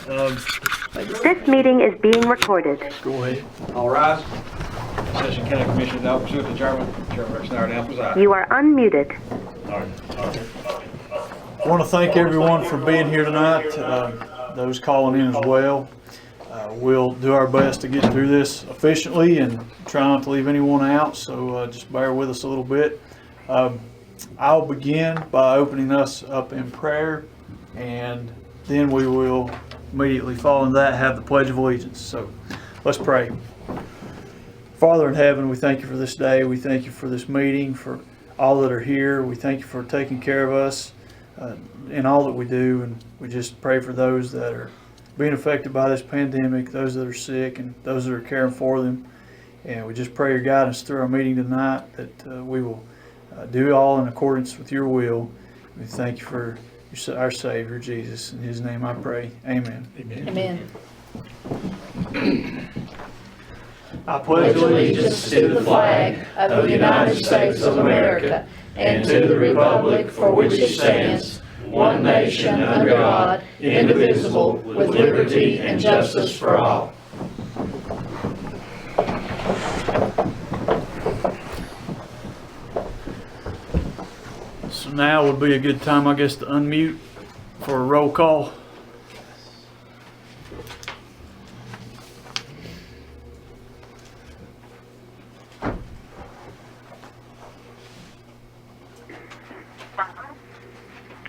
This meeting is being recorded. Go ahead. All rise. Session County Commission is now pursuant to Chairman Rex Nardown preside. You are unmuted. I want to thank everyone for being here tonight, those calling in as well. We'll do our best to get through this efficiently and try not to leave anyone out, so just bear with us a little bit. I'll begin by opening us up in prayer, and then we will immediately following that have the Pledge of Allegiance. So let's pray. Father in heaven, we thank you for this day. We thank you for this meeting, for all that are here. We thank you for taking care of us in all that we do, and we just pray for those that are being affected by this pandemic, those that are sick, and those that are caring for them. And we just pray your guidance through our meeting tonight, that we will do all in accordance with your will. We thank you for our Savior, Jesus. In his name I pray. Amen. Amen. I pledge Allegiance to the flag of the United States of America and to the republic for which it stands, one nation under God, indivisible, with liberty and justice for all. So now would be a good time, I guess, to unmute for a roll call.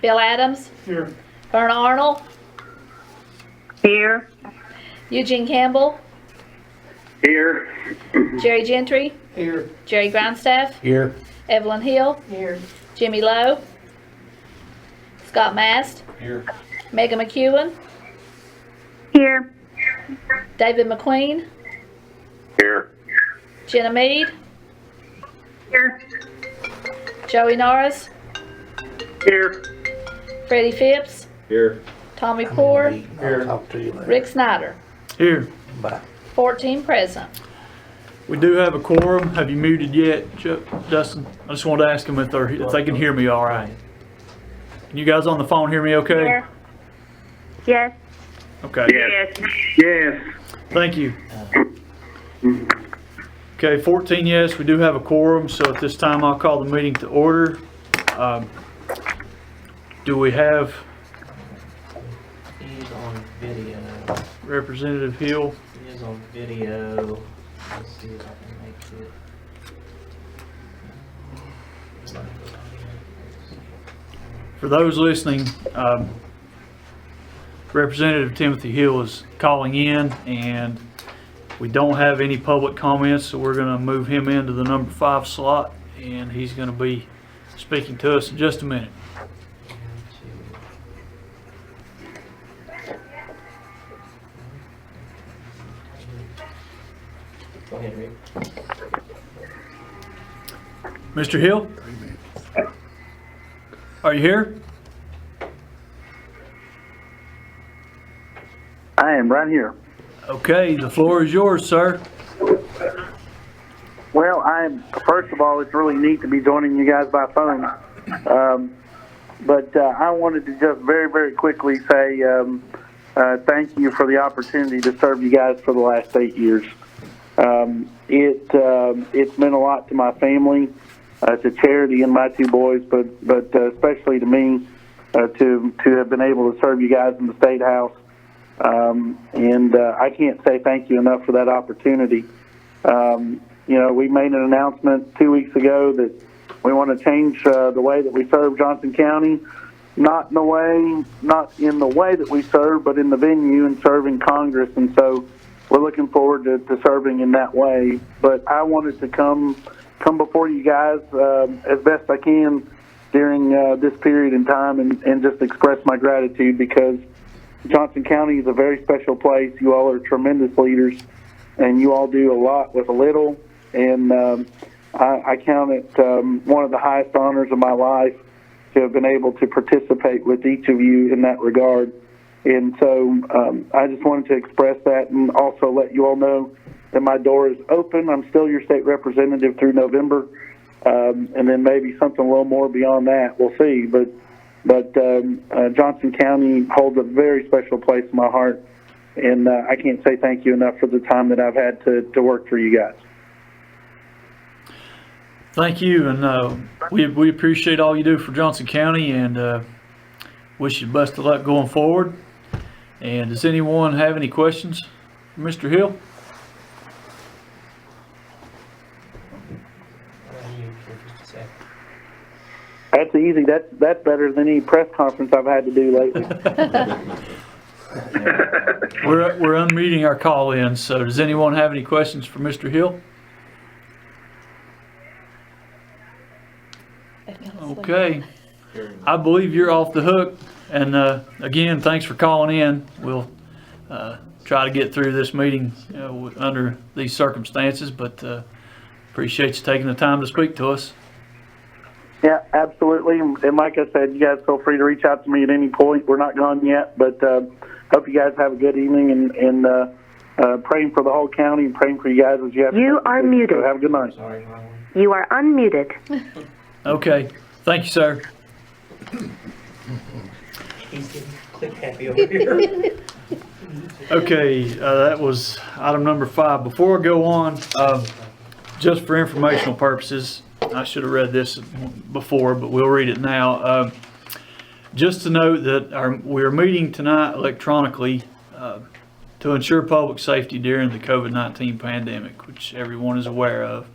Bill Adams. Here. Verna Arnold. Here. Eugene Campbell. Here. Jerry Gentry. Here. Jerry Grindstaff. Here. Evelyn Hill. Here. Jimmy Lowe. Scott Mast. Here. Megan McEwen. Here. David McQueen. Here. Jenna Meade. Here. Joey Norris. Here. Freddie Phipps. Here. Tommy Poor. Here. Talk to you later. Rick Snyder. Here. Bye. 14 present. We do have a quorum. Have you muted yet, Dustin? I just wanted to ask them if they can hear me all right. Can you guys on the phone hear me okay? Here. Yes. Okay. Yes. Yes. Thank you. Okay, 14 yes, we do have a quorum, so at this time I'll call the meeting to order. Do we have He's on video. Representative Hill? He is on video. Let's see if I can make it. For those listening, Representative Timothy Hill is calling in, and we don't have any public comments, so we're going to move him into the number 5 slot, and he's going to be speaking to us in just a minute. Go ahead, Rick. Mr. Hill? Are you here? I am right here. Okay, the floor is yours, sir. Well, first of all, it's really neat to be joining you guys by phone. But I wanted to just very, very quickly say thank you for the opportunity to serve you guys for the last 8 years. It's meant a lot to my family, to Charity and my 2 boys, but especially to me, to have been able to serve you guys in the State House. And I can't say thank you enough for that opportunity. We made an announcement 2 weeks ago that we want to change the way that we serve Johnson County, not in the way that we serve, but in the venue and serving Congress. And so we're looking forward to serving in that way. But I wanted to come before you guys as best I can during this period in time and just express my gratitude, because Johnson County is a very special place. You all are tremendous leaders, and you all do a lot with a little. And I count it one of the highest honors of my life to have been able to participate with each of you in that regard. And so I just wanted to express that, and also let you all know that my door is open. I'm still your state representative through November, and then maybe something a little more beyond that. We'll see. But but Johnson County holds a very special place in my heart, and I can't say thank you enough for the time that I've had to work for you guys. Thank you, and we appreciate all you do for Johnson County, and wish you the best of luck going forward. And does anyone have any questions for Mr. Hill? That's easy. That's better than any press conference I've had to do lately. We're unmuting our call-ins, so does anyone have any questions for Mr. Hill? Okay, I believe you're off the hook, and again, thanks for calling in. We'll try to get through this meeting under these circumstances, but appreciate you taking the time to speak to us. Yeah, absolutely. And like I said, you guys feel free to reach out to me at any point. We're not gone yet, but hope you guys have a good evening, and praying for the whole county and praying for you guys as you have. You are muted. So have a good night. Sorry, Marlon. You are unmuted. Okay, thank you, sir. He's getting click happy over here. Okay, that was item number 5. Before I go on, just for informational purposes, I should have read this before, but we'll read it now. Just to note that we're meeting tonight electronically to ensure public safety during the COVID-19 pandemic, which everyone is aware of.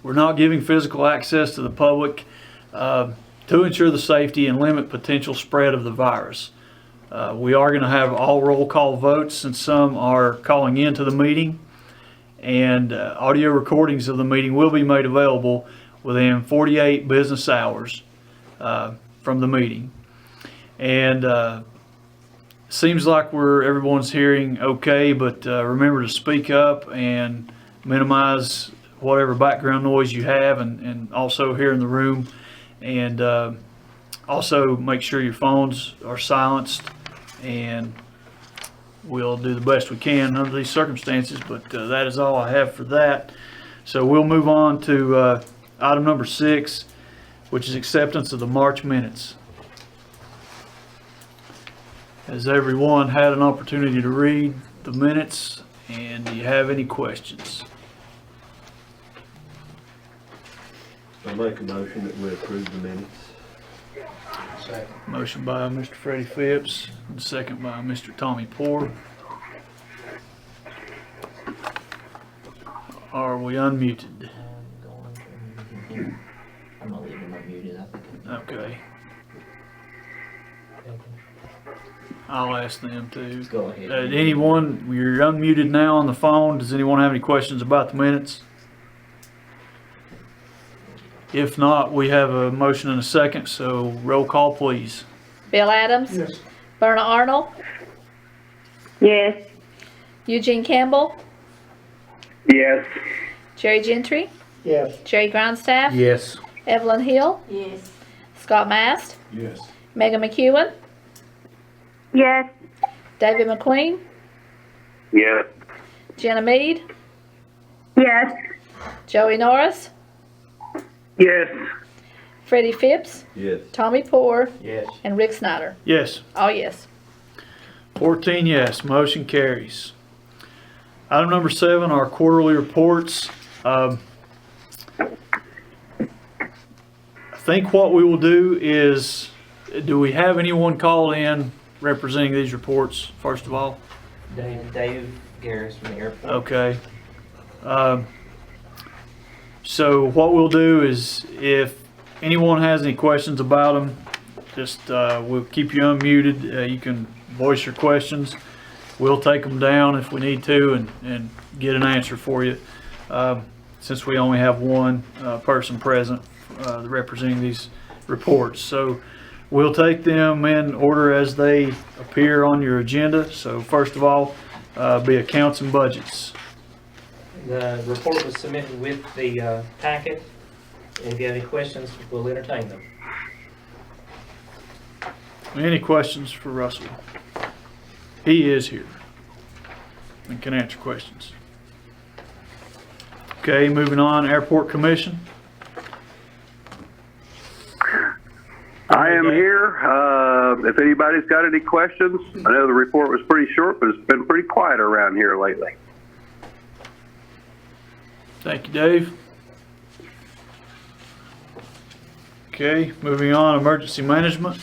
We're not giving physical access to the public to ensure the safety and limit potential spread of the virus. We are going to have all roll call votes since some are calling into the meeting, and audio recordings of the meeting will be made available within 48 business hours from the meeting. And seems like everyone's hearing okay, but remember to speak up and minimize whatever background noise you have, and also here in the room, and also make sure your phones are silenced, and we'll do the best we can under these circumstances, but that is all I have for that. So we'll move on to item number 6, which is acceptance of the March minutes. Has everyone had an opportunity to read the minutes, and do you have any questions? I make a motion that we approve the minutes. Motion by Mr. Freddie Phipps, and second by Mr. Tommy Poor. Are we unmuted? I'm gonna leave him unmuted, I think. Okay, I'll ask them to. Go ahead. Anyone, you're unmuted now on the phone. Does anyone have any questions about the minutes? If not, we have a motion and a second, so roll call, please. Bill Adams. Yes. Verna Arnold. Yes. Eugene Campbell. Yes. Jerry Gentry. Yes. Jerry Grindstaff. Yes. Evelyn Hill. Yes. Scott Mast. Yes. Megan McEwen. Yes. David McQueen. Yes. Jenna Meade. Yes. Joey Norris. Yes. Freddie Phipps. Yes. Tommy Poor. Yes. And Rick Snyder. Yes. All yes. 14 yes, motion carries. Item number 7, our quarterly reports. I think what we will do is, do we have anyone called in representing these reports, first of all? Dave Garris from the airport. Okay. So what we'll do is, if anyone has any questions about them, just we'll keep you unmuted. You can voice your questions. We'll take them down if we need to and get an answer for you. Since we only have one person present representing these reports. So we'll take them in order as they appear on your agenda. So first of all, be accounts and budgets. The report was submitted with the packet. If you have any questions, we'll entertain them. Any questions for Russell? He is here and can answer questions. Okay, moving on, Airport Commission. I am here. If anybody's got any questions, I know the report was pretty short, but it's been pretty quiet around here lately. Thank you, Dave. Okay, moving on, emergency management.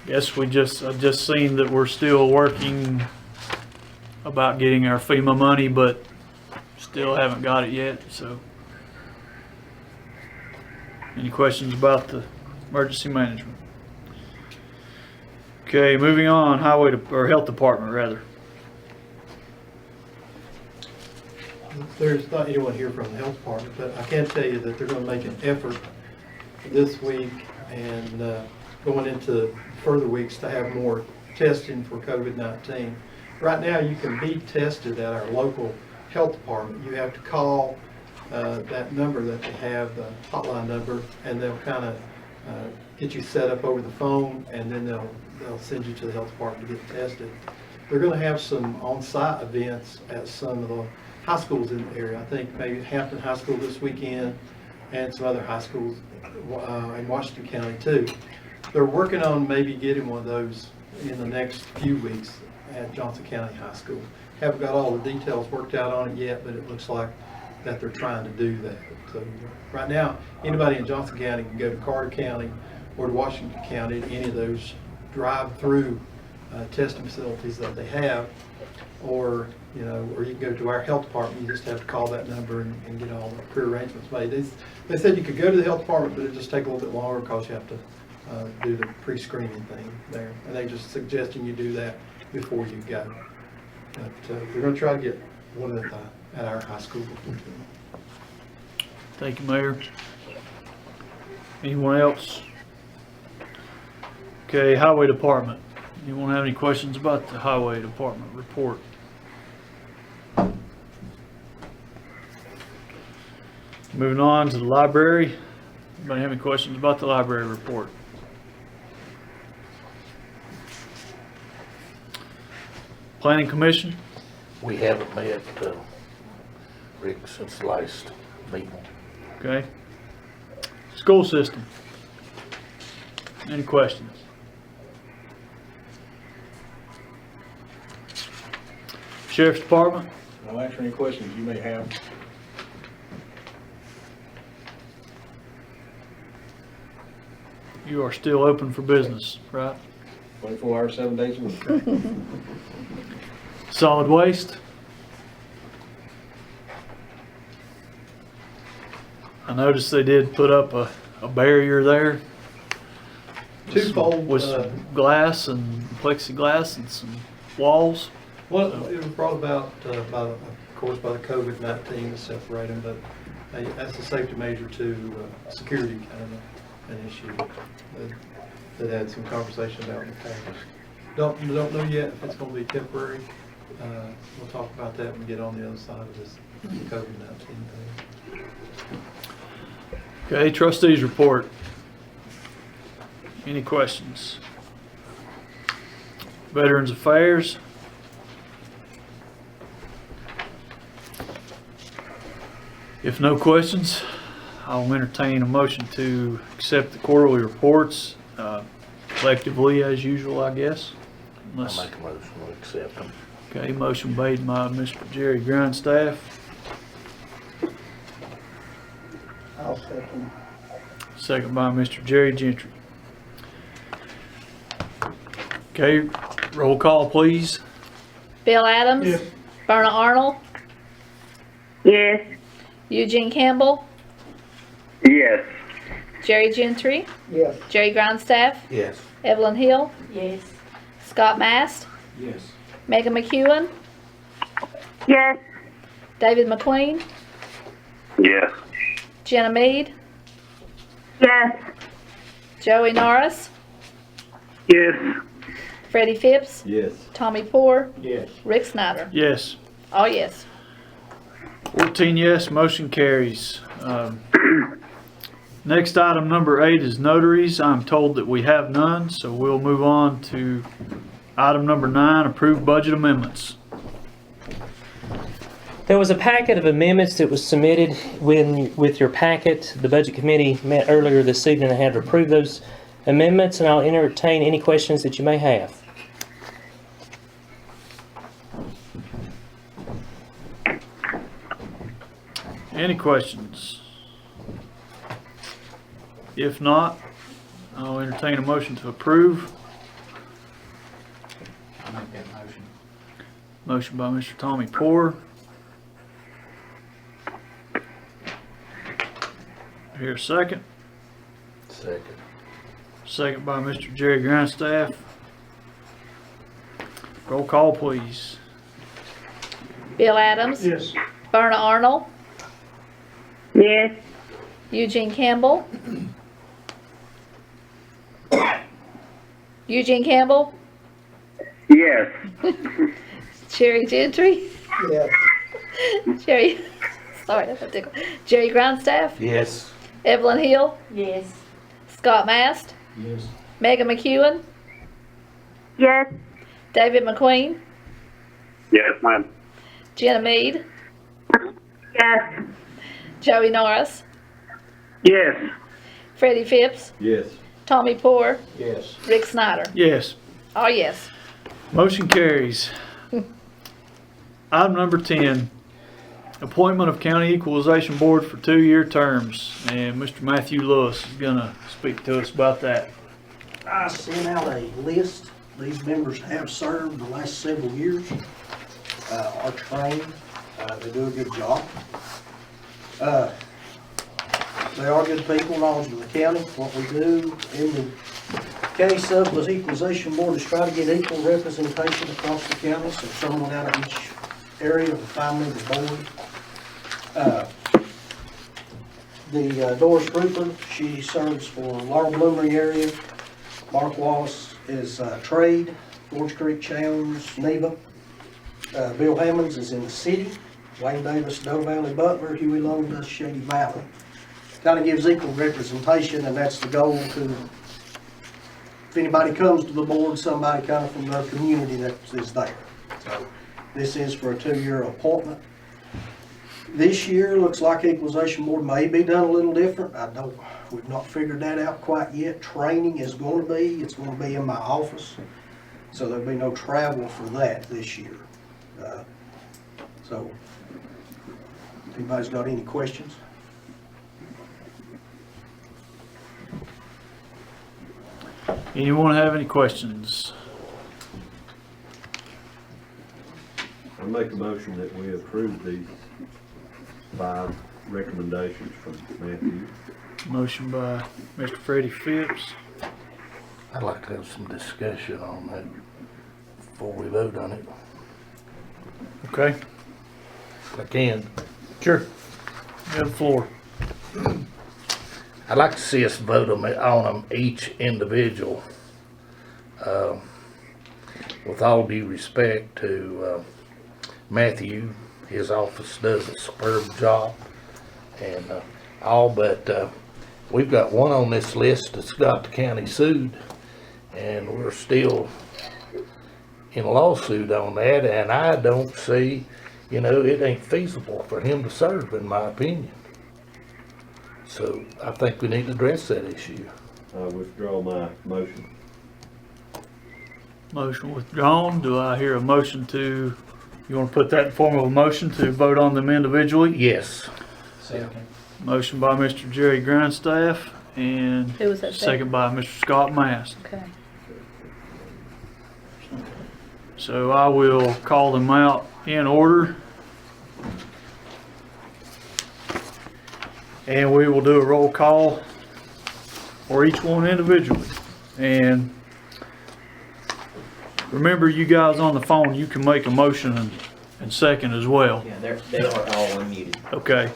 Guess I just seen that we're still working about getting our FEMA money, but still haven't got it yet, so. Any questions about the emergency management? Okay, moving on, or health department rather. There's not anyone here from the health department, but I can tell you that they're going to make an effort this week and going into further weeks to have more testing for COVID-19. Right now, you can be tested at our local health department. You have to call that number that they have, the hotline number, and they'll kind of get you set up over the phone, and then they'll send you to the health department to get tested. They're going to have some on-site events at some of the high schools in the area. I think maybe Hampton High School this weekend and some other high schools in Washington County too. They're working on maybe getting one of those in the next few weeks at Johnson County High School. Haven't got all the details worked out on it yet, but it looks like that they're trying to do that. So right now, anybody in Johnson County can go to Carter County or to Washington County, to any of those drive-through testing facilities that they have, or you can go to our health department. You just have to call that number and get all the pre-arrangements made. They said you could go to the health department, but it just take a little bit longer because you have to do the pre-screening thing there. And they just suggesting you do that before you go. But we're going to try to get one at our high school. Thank you, Mayor. Anyone else? Okay, Highway Department. Anyone have any questions about the Highway Department report? Moving on to the library. Anybody have any questions about the library report? Planning Commission? We haven't met, Rick, since the last meeting. Okay. School system. Any questions? Sheriff's Department? I'll answer any questions you may have. You are still open for business, right? 24 hours, 7 days a week. Solid Waste? I noticed they did put up a barrier there. Twofold. With some glass and plexiglass and some walls. Well, it was brought about, of course, by the COVID-19 to separate them, but that's a safety measure to security kind of an issue that had some conversation about in the past. Don't know yet if it's going to be temporary. We'll talk about that when we get on the other side of this COVID-19 thing. Okay, trustees report. Any questions? Veterans Affairs. If no questions, I'll entertain a motion to accept the quarterly reports collectively as usual, I guess. I'll make a motion to accept them. Okay, motion made by Mr. Jerry Grindstaff. I'll second. Second by Mr. Jerry Gentry. Okay, roll call please. Bill Adams. Yes. Berna Arnold. Yes. Eugene Campbell. Yes. Jerry Gentry. Yes. Jerry Grindstaff. Yes. Evelyn Hill. Yes. Scott Mast. Yes. Megan McEwen. Yes. David McQueen. Yes. Jenna Meade. Yes. Joey Norris. Yes. Freddie Phipps. Yes. Tommy Poore. Yes. Rick Snyder. Yes. All yes. 14 yes, motion carries. Next item number 8 is notaries. I'm told that we have none, so we'll move on to item number 9, approved budget amendments. There was a packet of amendments that was submitted with your packet. The Budget Committee met earlier this evening and had to approve those amendments, and I'll entertain any questions that you may have. Any questions? If not, I'll entertain a motion to approve. I'll make that motion. Motion by Mr. Tommy Poor. Here a second. Second. Second by Mr. Jerry Grindstaff. Roll call, please. Bill Adams. Yes. Verna Arnold. Yes. Eugene Campbell. Eugene Campbell. Yes. Jerry Gentry. Yeah. Jerry, sorry, that's a tickle. Jerry Grindstaff. Yes. Evelyn Hill. Yes. Scott Mast. Yes. Megan McEwen. Yes. David McQueen. Yes, ma'am. Jenna Mead. Yes. Joey Norris. Yes. Freddie Phipps. Yes. Tommy Poor. Yes. Rick Snyder. Yes. Oh, yes. Motion carries. Item number 10, appointment of County Equalization Board for 2-year terms. And Mr. Matthew Lewis is gonna speak to us about that. I sent out a list. These members have served the last several years, are trained, they do a good job. They are good people, knowledgeable of the county. What we do in the County Surplus Equalization Board is try to get equal representation across the county, so someone out of each area of the five-member board. The Doris Rupert, she serves for Laurel Bloomery area. Mark Wallace is trade, Forge Creek Challenge, Neva. Bill Hammonds is in the city. Wayne Davis, Doe Valley Butler, Huey Long does Shady Valley. Kind of gives equal representation, and that's the goal to, if anybody comes to the board, somebody kind of from their community that is there. So this is for a 2-year appointment. This year, looks like Equalization Board may be done a little different. We've not figured that out quite yet. Training is going to be, it's going to be in my office. So there'll be no travel for that this year. So, if anybody's got any questions? Anyone have any questions? I make a motion that we approve these 5 recommendations from Matthew. Motion by Mr. Freddie Phipps. I'd like to have some discussion on that before we vote on it, Okay, if I can. sure. You have the floor. I'd like to see us vote on them each individual. With all due respect to Matthew, his office does a superb job, and all but we've got one on this list that's got the county sued, and we're still in a lawsuit on that, and I don't see, it ain't feasible for him to serve, in my opinion. So I think we need to address that issue. I withdraw my motion. Motion withdrawn. Do I hear a motion to, you want to put that in form of a motion to vote on them individually? Yes. Second. Motion by Mr. Jerry Grindstaff and Who was that second by Mr. Scott Mast. Okay. So I will call them out in order. And we will do a roll call for each one individually. And remember, you guys on the phone, you can make a motion and second as well. Yeah, they are all unmuted. Okay.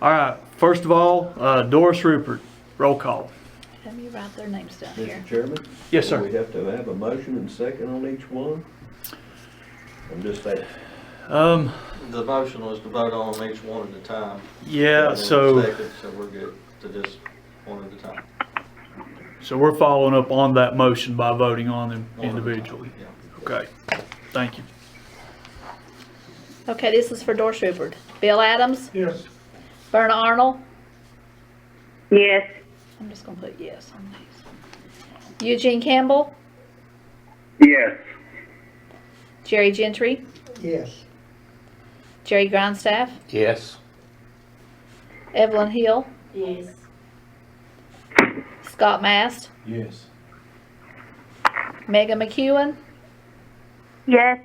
All right. First of all, Doris Rupert, roll call. Let me write their names down here. Mr. Chairman? Yes, sir. Do we have to have a motion and second on each one? I'm just saying. The motion was to vote on them each one at a time. Yeah, so we're good to just one at a time. so we're following up on that motion by voting on them One at a time, individually. yeah. Okay. Thank you. Okay, this is for Doris Rupert. Bill Adams, Yes. Verna Arnold. Yes. I'm just gonna put yes on these. Eugene Campbell, Yes. Jerry Gentry, Yes. Jerry Grindstaff, Yes. Evelyn Hill, Yes. Scott Mast, Yes. Megan McEwen, Yes.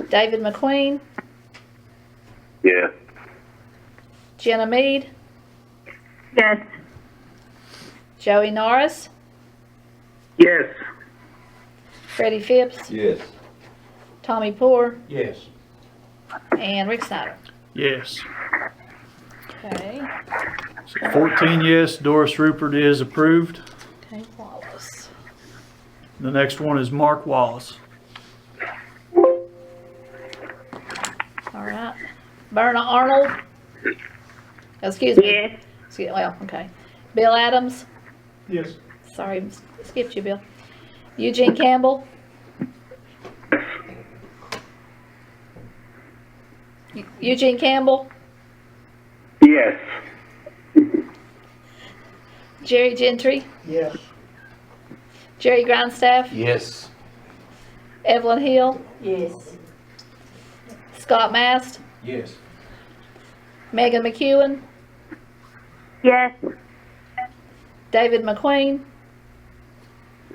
David McQueen, Yes. Jenna Mead, Yes. Joey Norris, Yes. Freddie Phipps, Yes. Tommy Poor, Yes. and Rick Snyder. Yes. Okay, So 14 yes, Doris Rupert is approved. okay, Wallace. The next one is Mark Wallace. All right. Verna Arnold. Excuse me. Yes. Well, okay. Bill Adams. Yes. Sorry, skipped you, Bill. Eugene Campbell. Eugene Campbell. Yes. Jerry Gentry. Yes. Jerry Grindstaff. Yes. Evelyn Hill. Yes. Scott Mast. Yes. Megan McEwen. Yes. David McQueen.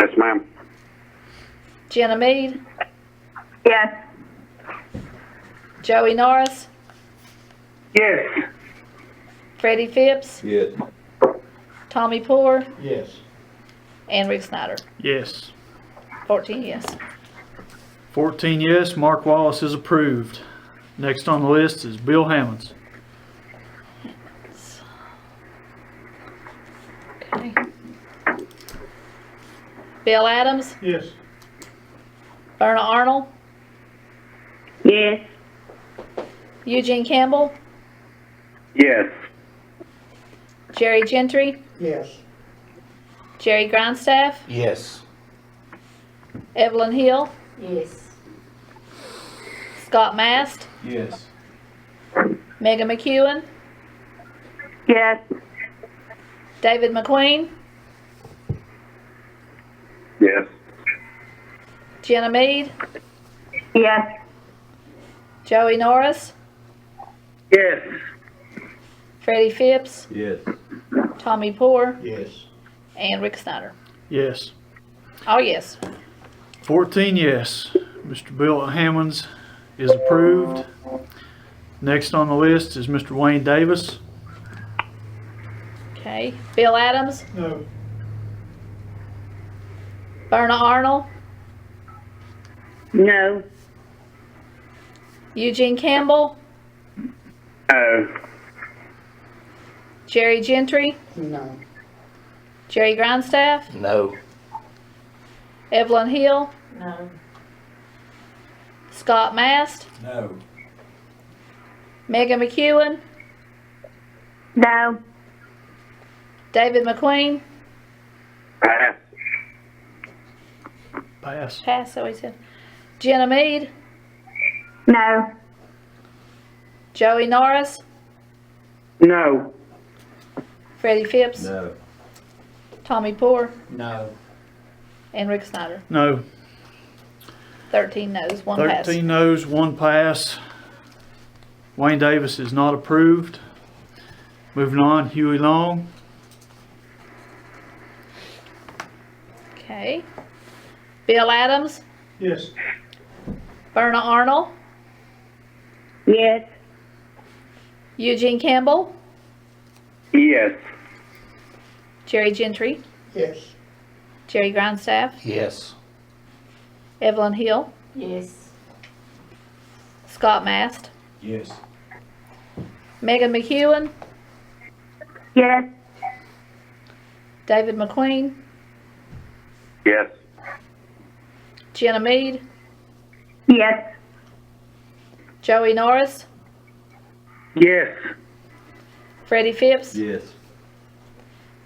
Yes, ma'am. Jenna Mead. Yes. Joey Norris. Yes. Freddie Phipps. Yes. Tommy Poor. Yes. And Rick Snyder. Yes. 14 yes. 14 yes, Mark Wallace is approved. Next on the list is Bill Hammonds. Okay. Bill Adams. Yes. Verna Arnold. Yes. Eugene Campbell. Yes. Jerry Gentry. Yes. Jerry Grindstaff. Yes. Evelyn Hill. Yes. Scott Mast. Yes. Megan McEwen. Yes. David McQueen. Yes. Jenna Mead. Yes. Joey Norris. Yes. Freddie Phipps. Yes. Tommy Poor. Yes. And Rick Snyder. Yes. Oh, yes. 14 yes, Mr. Bill Hammonds is approved. Next on the list is Mr. Wayne Davis. Okay. Bill Adams. No. Verna Arnold. No. Eugene Campbell. No. Jerry Gentry. No. Jerry Grindstaff. No. Evelyn Hill. No. Scott Mast. No. Megan McEwen. No. David McQueen. Pass. Pass. Pass, so he said. Jenna Mead. No. Joey Norris. No. Freddie Phipps. No. Tommy Poor. No. And Rick Snyder. No. 13 no's, 1 pass. 13 no's, 1 pass. Wayne Davis is not approved. Moving on, Huey Long. Okay. Bill Adams. Yes. Verna Arnold. Yes. Eugene Campbell. Yes. Jerry Gentry. Yes. Jerry Grindstaff. Yes. Evelyn Hill. Yes. Scott Mast. Yes. Megan McEwen. Yes. David McQueen. Yes. Jenna Mead. Yes. Joey Norris. Yes. Freddie Phipps. Yes.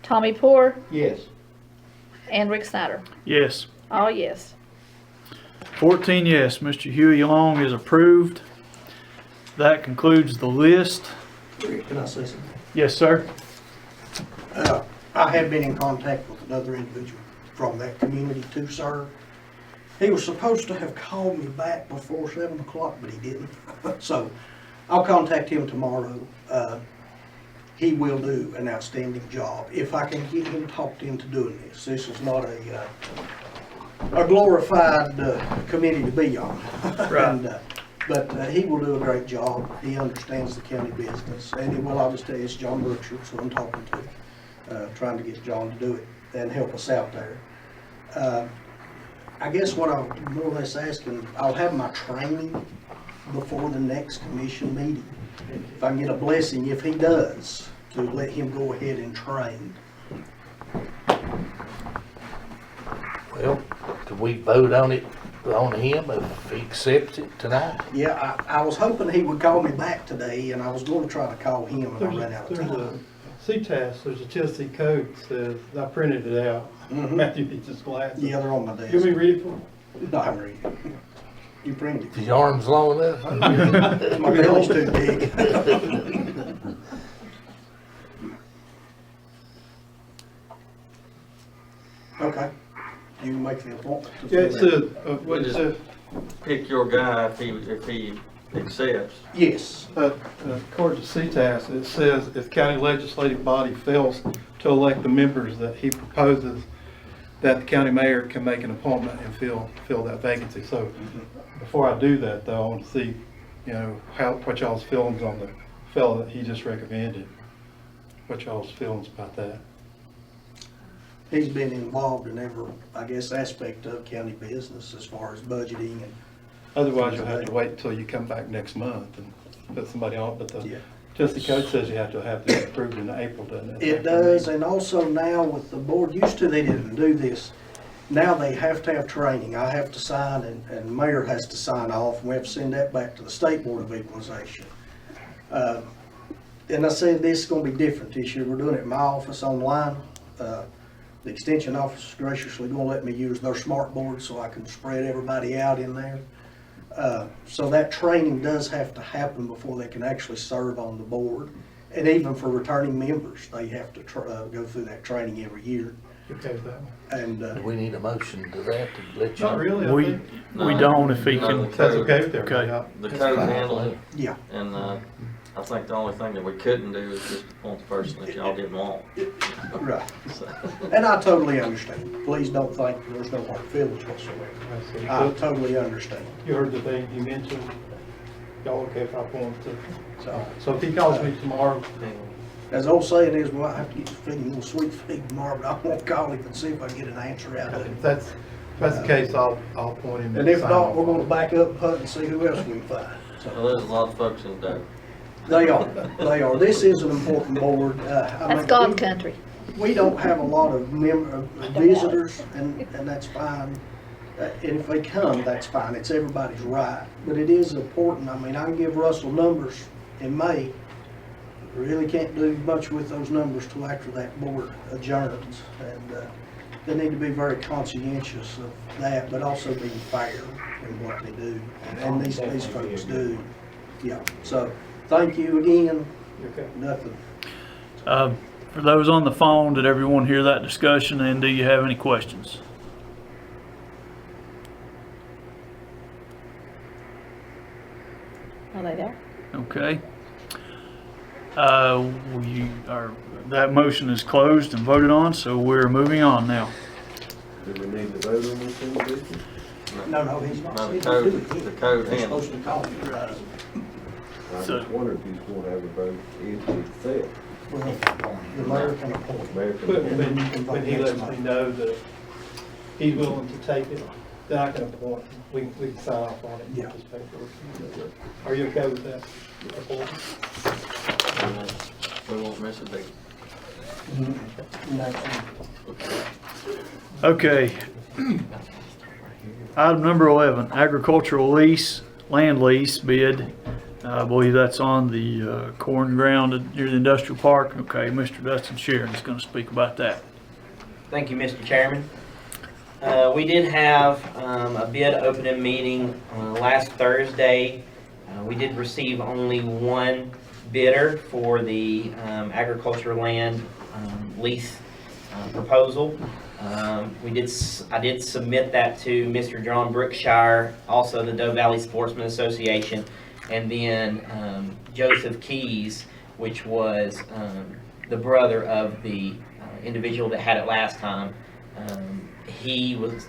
Tommy Poor. Yes. And Rick Snyder. Yes. All yes. 14 yes, Mr. Huey Long is approved. that concludes the list. Can I say something? Yes, sir. I have been in contact with another individual from that community to serve. He was supposed to have called me back before 7 o'clock, but he didn't. So I'll contact him tomorrow. He will do an outstanding job if I can get him talked into doing this. This is not a glorified committee to be on. Right. But he will do a great job. He understands the county business. And he will obviously, it's John Butcher, so I'm talking to, trying to get John to do it and help us out there. I guess what I'm more or less asking, I'll have my training before the next commission meeting. If I can get a blessing, if he does, to let him go ahead and train. Well, could we vote on it, on him if he accepts it tonight? Yeah, I was hoping he would call me back today, and I was going to try to call him, and I ran out of There's time. a CTAS, there's a Tennessee code that says, I printed it out. Matthew needs his glasses. Yeah, they're on my desk. Give me read it for me. No, I read it. You printed Is it. your arms long enough? My belly's too big. Okay. You can make the appointment. to Yeah, it fill says, that. what it says, Pick your guy if he accepts. Yes. according to CTAS, it says if county legislative body fails to elect the members that he proposes, that the county mayor can make an appointment and fill that vacancy. So before I do that though, I want to see, you know, what y'all's feelings on the fellow that he just recommended. What y'all's feelings about that? He's been involved in every, I guess, aspect of county business as far as budgeting and. Otherwise, you'll have to wait until you come back next month and put somebody on, but the Yeah. Tennessee code says you have to have this approved in April, doesn't it? It does, and also now with the board, used to they didn't do this. Now they have to have training. I have to sign and the mayor has to sign off, and we have to send that back to the State Board of Equalization. And I said this is gonna be different this year. We're doing it in my office online. The extension office is graciously gonna let me use their smart board so I can spread everybody out in there. So that training does have to happen before they can actually serve on the board. And even for returning members, they have to go through that training every year. You okay with that one? And Do we need a motion to that to let you know? Not really, I We, think. we don't if he No, can. the That's okay code- with everybody. Okay. The code handles it, yeah, and I think the only thing that we couldn't do is just appoint the person that y'all didn't want. right. So, And I totally understand. Please don't think there's no hard feelings whatsoever. I see. I totally understand. You heard the thing he mentioned? Y'all okay if I point to? So if he calls me tomorrow, As the old saying is, well, I have to get feeding a little sweet feed tomorrow, but I won't call him and see if I can get an answer out of him. if that's the case, I'll point him. And if sign not, off we're on gonna it. back up and putt and see who else we can find. So, well, there's a lot of folks in there. they are. This is an important board. I mean, That's God's country. We don't have a lot of visitors, and that's fine. And if they come, that's fine. It's everybody's right. But it is important. I mean, I can give Russell numbers in May. Really can't do much with those numbers till after that board adjourns. And they need to be very conscientious of that, but also be fair in what they do. And these folks do. Yeah. So, thank you again. Okay. Nothing. For those on the phone, did everyone hear that discussion, and do you have any questions? Are they there? Okay. That motion is closed and voted on, so we're moving on now. Do we need to vote on this individual? No, he's not. No, He the didn't do it code, yet. the code He's handles supposed it. to call me. I So- just wondered if he's going to have a vote if he failed. Well, the mayor can appoint. American. But when he lets me know that he's willing to take it, then I can appoint him. We can sign off on it and get this paperwork. Are you okay with that? We won't miss a beat. Okay. Item number 11, agricultural lease, land lease bid. I believe that's on the corn ground near the industrial park. Okay, Mr. Dustin Sharon is going to speak about that. Thank you, Mr. Chairman. We did have a bid opening meeting last Thursday We did receive only one bidder for the agriculture land lease proposal. I did submit that to Mr. John Brookshire, also the Doe Valley Sportsman Association, and then Joseph Keys, which was the brother of the individual that had it last time.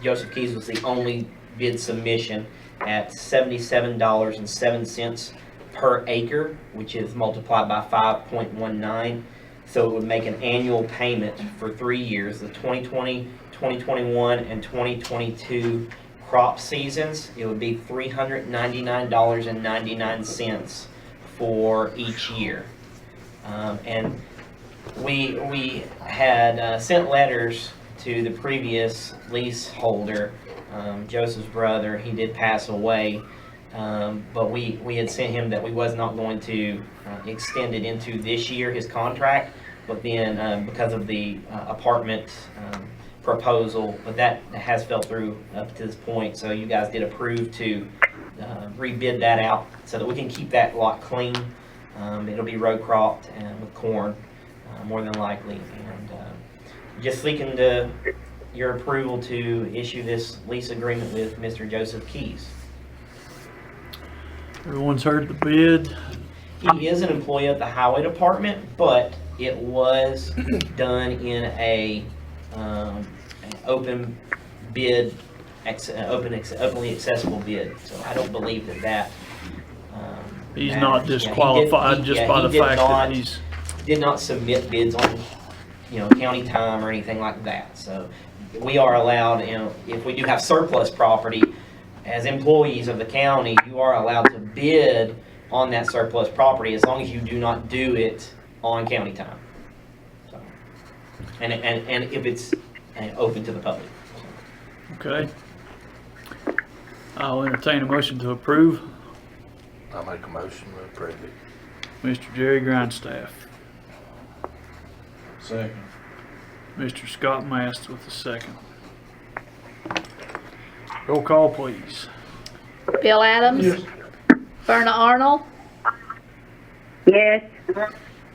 Joseph Keys was the only bid submission at $77.07 per acre, which is multiplied by 5.19. So it would make an annual payment for 3 years, the 2020, 2021, and 2022 crop seasons. It would be $399.99 for each year. And we had sent letters to the previous leaseholder, Joseph's brother. He did pass away, but we had sent him that we was not going to extend it into this year, his contract, but then because of the apartment proposal, but that has fell through up to this point, so you guys did approve to rebid that out so that we can keep that lot clean. It'll be row cropped and with corn, more than likely, and just seeking your approval to issue this lease agreement with Mr. Joseph Keys. Everyone's heard the bid. He is an employee of the highway department, but it was done in an open bid, openly accessible bid. So I don't believe that. He's matters. not disqualified just by the fact that he's did not submit bids on, county time or anything like that. So we are allowed, if we do have surplus property, as employees of the county, you are allowed to bid on that surplus property as long as you do not do it on county time. So, and if it's open to the public. okay. I'll entertain a motion to approve. I make a motion to approve it. Mr. Jerry Grindstaff, Second. Mr. Scott Mast with the second. Roll call, please. Bill Adams. Verna Arnold. Yes.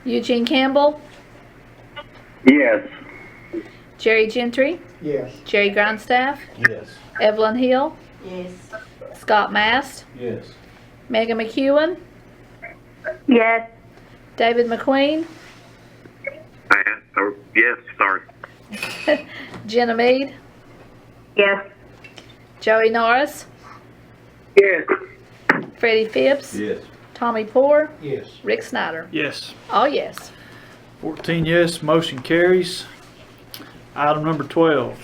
Eugene Campbell. Yes. Jerry Gentry. Yes. Jerry Grindstaff. Yes. Evelyn Hill. Yes. Scott Mast. Yes. Megan McEwen. Yes. David McQueen. Yes, sorry. Jenna Meade. Yes. Joey Norris. Yes. Freddie Phipps. Yes. Tommy Poore. Yes. Rick Snyder. Yes. All yes. 14 yes, motion carries. Item number 12,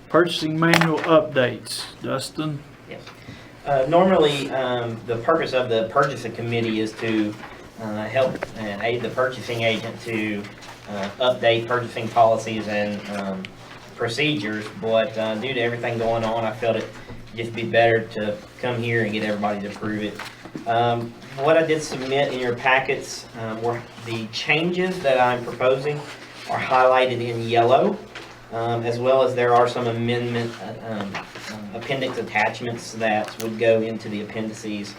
purchasing manual updates. Dustin? Yes. Normally, the purpose of the purchasing committee is to help and aid the purchasing agent to update purchasing policies and procedures, but due to everything going on, I felt it'd just be better to come here and get everybody to approve it. What I did submit in your packets were the changes that I'm proposing are highlighted in yellow, as well as there are some amendment appendix attachments that would go into the appendices.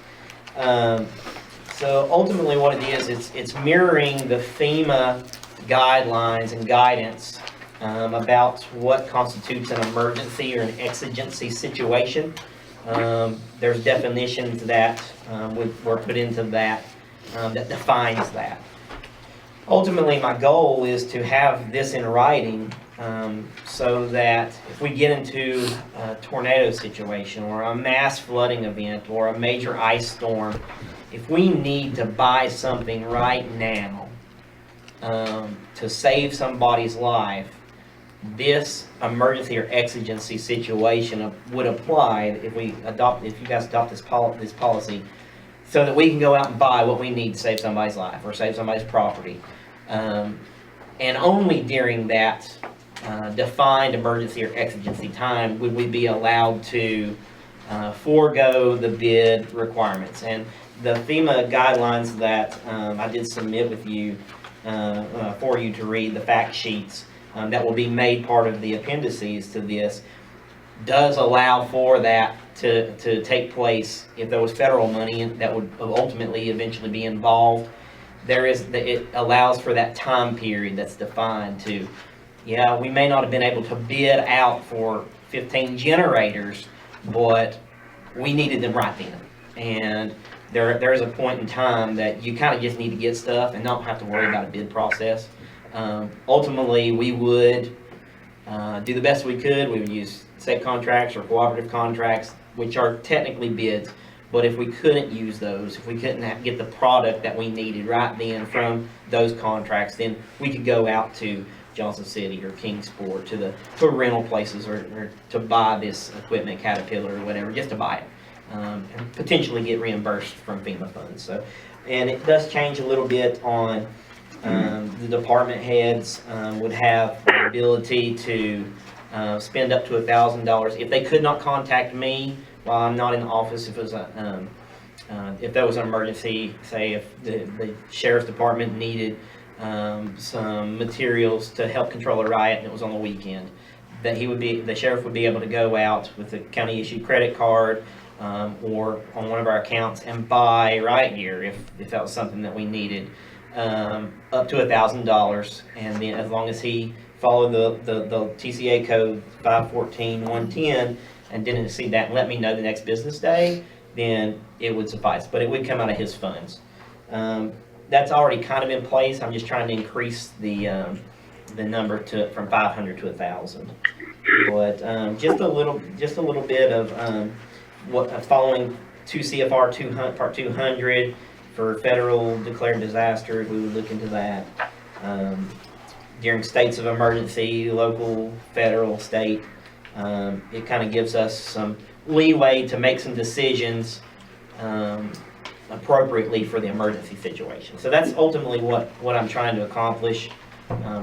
So ultimately what it is, it's mirroring the FEMA guidelines and guidance about what constitutes an emergency or an exigency situation. There's definitions that were put into that that defines that. Ultimately, my goal is to have this in writing so that if we get into a tornado situation or a mass flooding event or a major ice storm, if we need to buy something right now to save somebody's life, this emergency or exigency situation would apply if you guys adopt this policy, so that we can go out and buy what we need to save somebody's life or save somebody's property. And only during that defined emergency or exigency time would we be allowed to forego the bid requirements. And the FEMA guidelines that I did submit with you for you to read, the fact sheets that will be made part of the appendices to this, does allow for that to take place if there was federal money that would ultimately eventually be involved. It allows for that time period that's defined to, yeah, we may not have been able to bid out for 15 generators, but we needed them right then. And there's a point in time that you kind of just need to get stuff and not have to worry about a bid process. Ultimately, we would do the best we could. We would use state contracts or cooperative contracts, which are technically bids. But if we couldn't use those, if we couldn't get the product that we needed right then from those contracts, then we could go out to Johnson City or Kingsport to rental places or to buy this equipment, Caterpillar or whatever, just to buy it. And potentially get reimbursed from FEMA funds. So, and it does change a little bit on the department heads would have the ability to spend up to $1,000 if they could not contact me while I'm not in the office. If it was if there was an emergency, say if the sheriff's department needed some materials to help control a riot and it was on the weekend, that the sheriff would be able to go out with a county issued credit card or on one of our accounts and buy riot gear if that was something that we needed, up to $1,000, and then as long as he followed the TCA code 514-110 and didn't exceed that and let me know the next business day, then it would suffice, but it would come out of his funds. That's already kind of in place. I'm just trying to increase the number from 500 to 1,000, but just a little bit of following 2 CFR 200, Part 200 for federal declared disasters. We would look into that. During states of emergency, local, federal, state, it kind of gives us some leeway to make some decisions appropriately for the emergency situation. So that's ultimately what I'm trying to accomplish,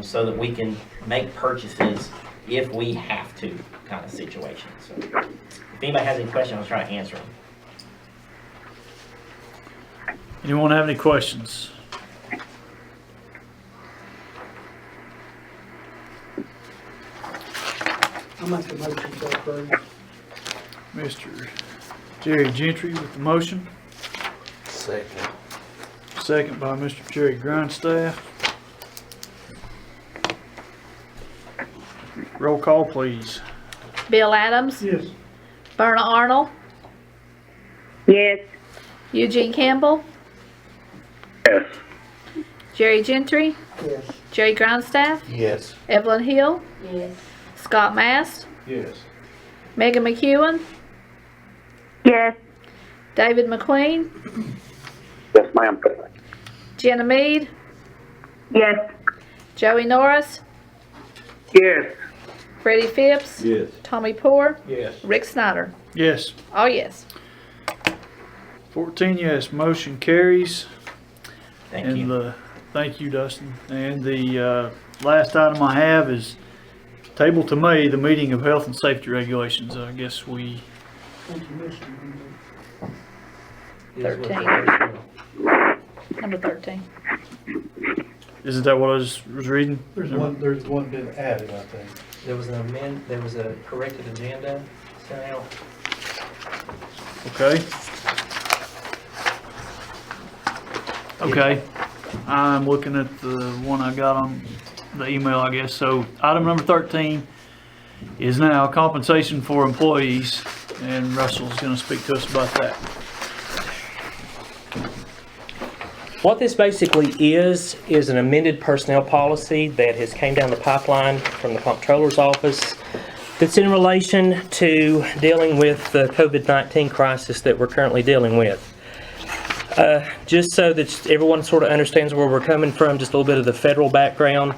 so that we can make purchases if we have to, kind of situation. So if anybody has any questions, I'll try to answer them. Anyone have any questions? I'll make a motion to approve. Mr. Jerry Gentry with the motion. Second. Second by Mr. Jerry Grindstaff. Roll call, please. Bill Adams. Yes. Verna Arnold. Yes. Eugene Campbell. Yes. Jerry Gentry. Yes. Jerry Grindstaff. Yes. Evelyn Hill. Yes. Scott Mast. Yes. Megan McEwen. Yes. David McQueen. Yes, ma'am. Jenna Meade. Yes. Joey Norris. Yes. Freddie Phipps. Yes. Tommy Poor. Yes. Rick Snyder. Yes. Oh, yes. 14 yes, motion carries. Thank you. Thank you, Dustin. And the last item I have is table to May, the meeting of health and safety regulations. I guess we, 13. Number 13. isn't that what I was reading? There's one been added, I think. There was a corrected agenda sent out. Okay. Okay. I'm looking at the one I got on the email, I guess. So item number 13 is now compensation for employees, and Russell's going to speak to us about that. What this basically is an amended personnel policy that has came down the pipeline from the comptroller's office that's in relation to dealing with the COVID-19 crisis that we're currently dealing with. Just so that everyone sort of understands where we're coming from, just a little bit of the federal background.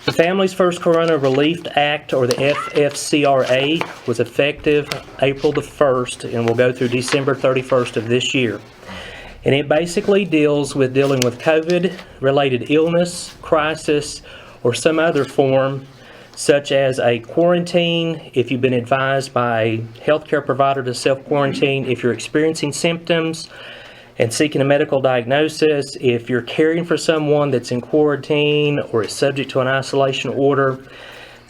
The Families First Corona Relief Act, or the FFCRA, was effective April the 1st and will go through December 31st of this year. And it basically deals with dealing with COVID-related illness, crisis, or some other form, such as a quarantine, if you've been advised by a healthcare provider to self-quarantine, if you're experiencing symptoms and seeking a medical diagnosis, if you're caring for someone that's in quarantine or is subject to an isolation order,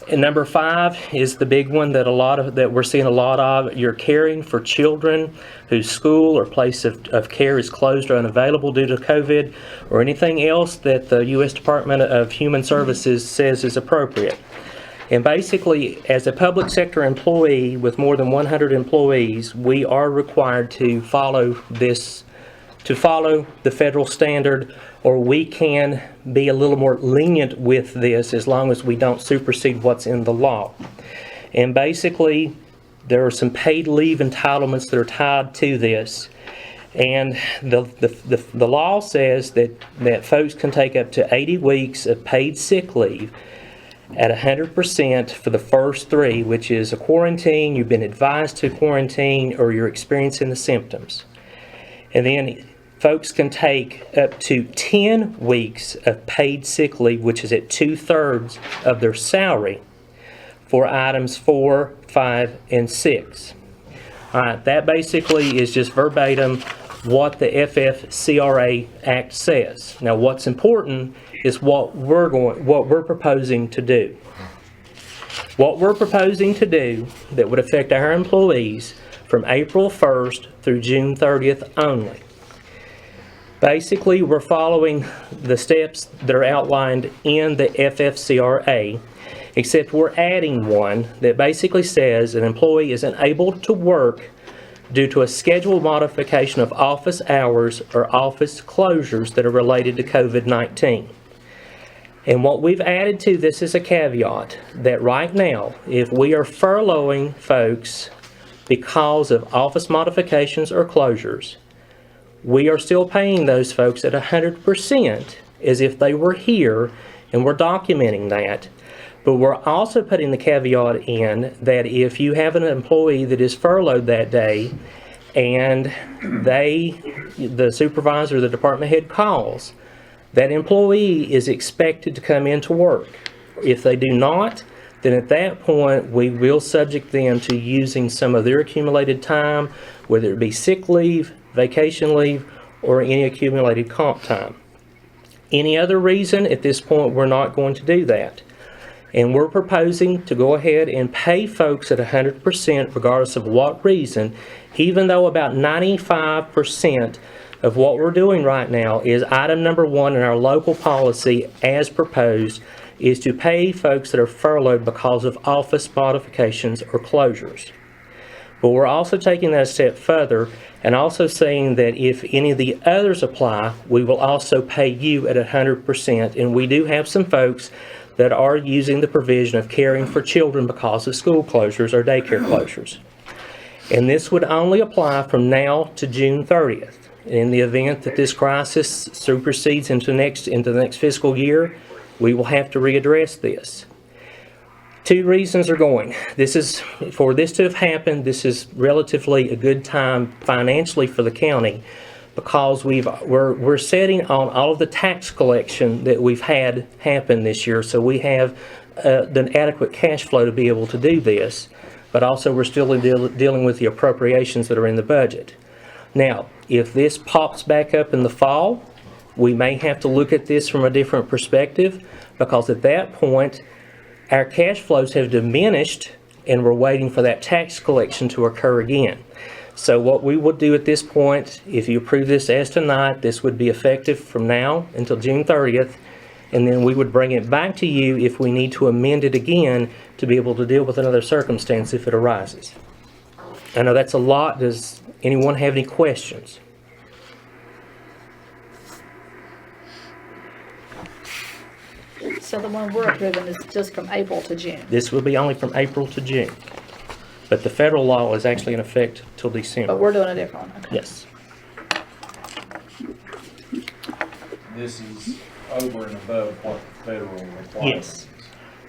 And number 5 is the big one that we're seeing a lot of. You're caring for children whose school or place of care is closed or unavailable due to COVID, or anything else that the U.S. Department of Human Services says is appropriate. And basically, as a public sector employee with more than 100 employees, we are required to follow the federal standard, or we can be a little more lenient with this as long as we don't supersede what's in the law. And basically, there are some paid leave entitlements that are tied to this. And the law says that folks can take up to 80 weeks of paid sick leave at 100% for the first 3, which is a quarantine, you've been advised to quarantine, or you're experiencing the symptoms. And then folks can take up to 10 weeks of paid sick leave, which is at 2/3 of their salary, for items 4, 5, and 6. All right, that basically is just verbatim what the FFCRA Act says. Now, what's important is what we're proposing to do. What we're proposing to do that would affect our employees from April 1st through June 30th only. Basically, we're following the steps that are outlined in the FFCRA, except we're adding one that basically says an employee is unable to work due to a schedule modification of office hours or office closures that are related to COVID-19. And what we've added to this is a caveat that right now, if we are furloughing folks because of office modifications or closures, we are still paying those folks at 100% as if they were here, and we're documenting that. But we're also putting the caveat in that if you have an employee that is furloughed that day and the supervisor or the department head calls, that employee is expected to come into work. If they do not, then at that point we will subject them to using some of their accumulated time, whether it be sick leave, vacation leave, or any accumulated comp time. Any other reason, at this point, we're not going to do that. And we're proposing to go ahead and pay folks at 100% regardless of what reason, even though about 95% of what we're doing right now is item number 1 in our local policy as proposed, is to pay folks that are furloughed because of office modifications or closures. But we're also taking that a step further and also saying that if any of the others apply, we will also pay you at 100%. And we do have some folks that are using the provision of caring for children because of school closures or daycare closures. And this would only apply from now to June 30th. In the event that this crisis supersedes into the next fiscal year, we will have to readdress this. 2 reasons are going. For this to have happened, this is relatively a good time financially for the county, because we're setting on all of the tax collection that we've had happen this year, so we have the adequate cash flow to be able to do this, but also we're still dealing with the appropriations that are in the budget. Now, if this pops back up in the fall, we may have to look at this from a different perspective, because at that point, our cash flows have diminished and we're waiting for that tax collection to occur again. So what we will do at this point, if you approve this as tonight, this would be effective from now until June 30th, and then we would bring it back to you if we need to amend it again to be able to deal with another circumstance if it arises. I know that's a lot. Does anyone have any questions? So the one we're approving is just from April to June. This will be only from April to June. But the federal law is actually in effect till December. But we're doing a different one. Okay. Yes. This is over and above what the federal requirement Yes.